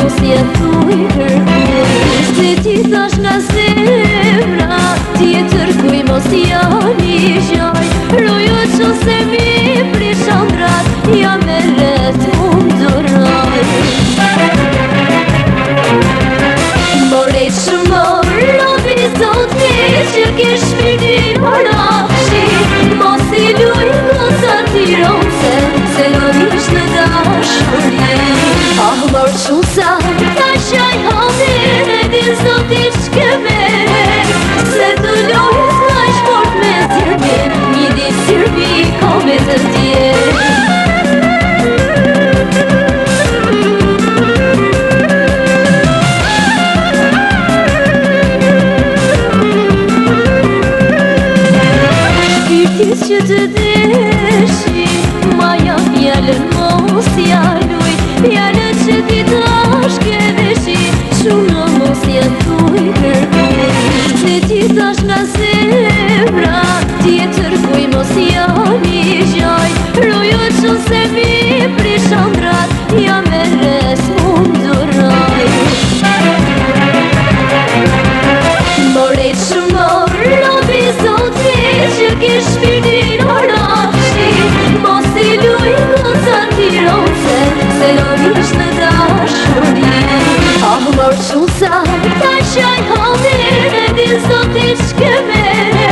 mos jetuj kërkuj. Se ti thash nga zemra, tjetër kuj mos jani gjaj. Rojo që se mi prish andrat, ja me let unë duraj. More që more, lobi zoti, që ke shpirtin orashi. Mos i luj goca ti romse, se do nish në dashuri. Ah, mor shumë sa, ta shaj halin, e din zoti që mere. Se të lojë t'ka shport me sirbi, një di sirbi ka me të tjerë. Që të deshi, maja fjallën mos jaluj. Fjallën që ti tash ke veshi, shumë mos jetuj kërkuj. Se ti tash nga zemra, tjetër kuj mos jani gjaj. Rojo që se mi prish andrat, ja me res unë duraj. More që more, lobi zoti, që ke shpirtin orashi. Mos i luj goca ti romse, se do nish në dashuri. Ah, mor shumë sa, ta shaj halin, e din zoti që mere.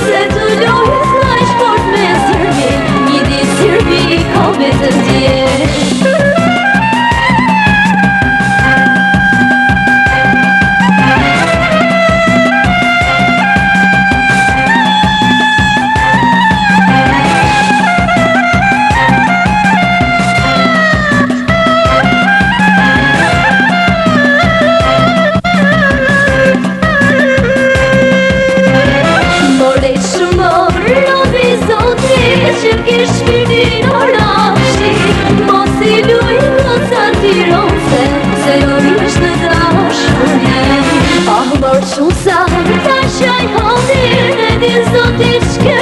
Se të lojë t'ka shport me sirbi, një di sirbi ka me të tjerë. Që ke shpirtin orashi, mos i luj goca ti romse, se do nish në dashuri. Ah, mor shumë sa, ta shaj halin, e din zoti që